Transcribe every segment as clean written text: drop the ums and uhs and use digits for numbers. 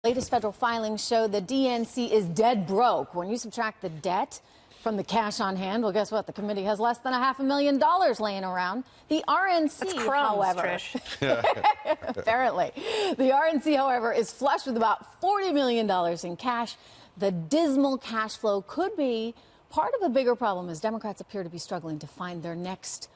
Latest federal filings show the DNC is dead broke. When you subtract the debt from the cash on hand, well, guess what? The committee has less than $500,000 laying around. The RNC, That's crumbs, however, Trish. apparently, the RNC, however, is flush with about $40 million in cash. The dismal cash flow could be part of a bigger problem as Democrats appear to be struggling to find their next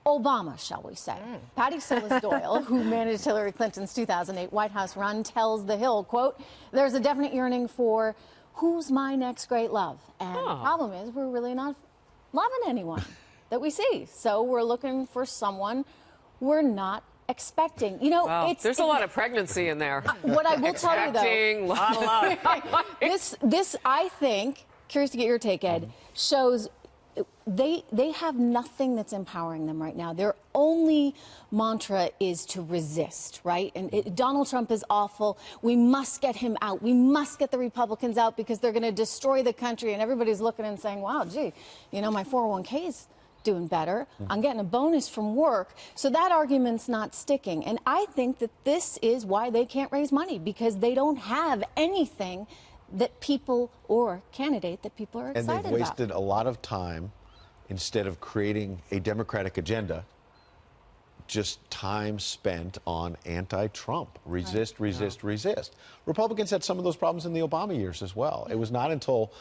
Obama, shall we say. Patty Doyle, who managed Hillary Clinton's 2008 White House run, tells The Hill, quote, "There's a definite yearning for who's my next great love." And the problem is we're really not loving anyone that we see. So we're looking for someone we're not expecting. You know, well, there's a lot of pregnancy in there. What I will tell you, though, this, I think, curious to get your take, Ed, shows they have nothing that's empowering them right now. Their only mantra is to resist, right? And Donald Trump is awful. We must get him out. We must get the Republicans out because they're going to destroy the country. And everybody's looking and saying, wow, gee, you know, my 401k is doing better. I'm getting a bonus from work. So that argument's not sticking. And I think that this is why they can't raise money, because they don't have anything that people or candidate that people are excited about. And they've wasted a lot of time instead of creating a Democratic agenda, just time spent on anti-Trump. Resist, resist, resist. Republicans had some of those problems in the Obama years as well. It was not until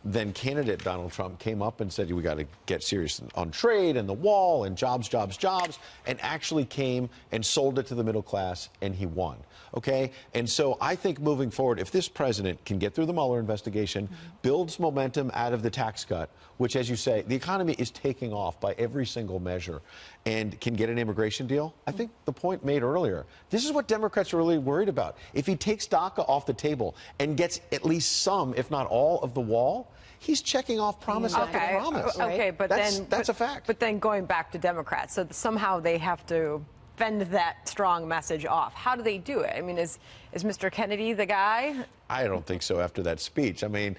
then candidate Donald Trump came up and said, we got to get serious on trade and the wall and jobs, jobs, jobs, and actually came and sold it to the middle class, and he won. Okay? And so I think moving forward, if this president can get through the Mueller investigation, builds momentum out of the tax cut, which, as you say, the economy is taking off by every single measure, and can get an immigration deal, I think the point made earlier, this is what Democrats are really worried about. If he takes DACA off the table and gets at least some, if not all, of the wall, he's checking off promise after promise. Okay, but that's a fact. But then going back to Democrats, so somehow they have to fend that strong message off. How do they do it? I mean, is Mr. Kennedy the guy? I don't think so after that speech. I mean,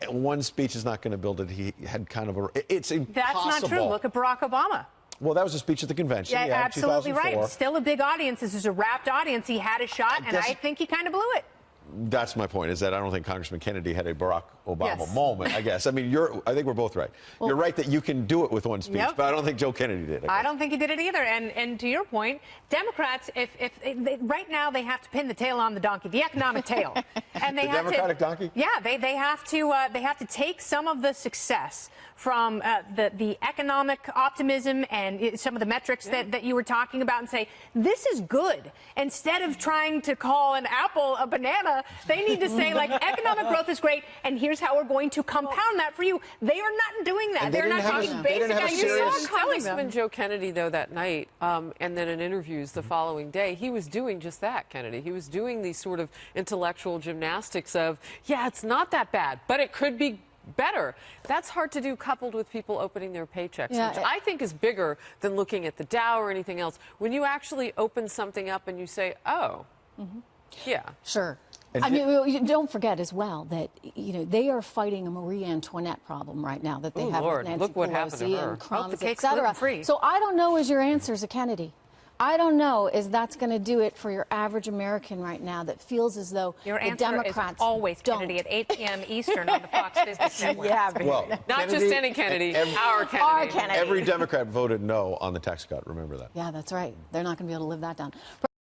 one speech is not going to build it. He had kind of it's impossible. That's not true. Look at Barack Obama. Well, that was a speech at the convention. Yeah, absolutely right. Still a big audience. This is a wrapped audience. He had a shot, and I think he kind of blew it. That's my point, is that I don't think Congressman Kennedy had a Barack Obama moment, I guess. I mean, I think we're both right. Well, you're right that you can do it with one speech, but I don't think Joe Kennedy did. I don't think he did it either. And to your point, Democrats, if right now they have to pin the tail on the donkey, the economic tail, and they the have Democratic donkey. Yeah, they have to take some of the success from the economic optimism and some of the metrics that you were talking about and say, this is good. Instead of trying to call an apple a banana, they need to say, like, economic growth is great, and here's how we're going to compound that for you. They are not doing that. They're not taking basic ideas. You saw Congressman Joe Kennedy, though, that night, and then in interviews the following day, he was doing just that, Kennedy. He was doing these sort of intellectual gymnastics of, yeah, it's not that bad, but it could be better. That's hard to do coupled with people opening their paychecks, which I think is bigger than looking at the Dow or anything else. When you actually open something up and you say, oh, yeah. Sure. I mean, don't forget as well that, you know, they are fighting a Marie Antoinette problem right now that they have with Nancy Pelosi and Crumbs, et cetera. So I don't know is your answer as a Kennedy. I don't know is that's going to do it for your average American right now that feels as though your the answer Democrats is always Kennedy at 8 p.m. Eastern on the Fox Business Network. Well, not Kennedy, just any Kennedy, our Kennedy. Our Kennedy. Every Democrat voted no on the tax cut. Remember that. Yeah, that's right. They're not going to be able to live that down.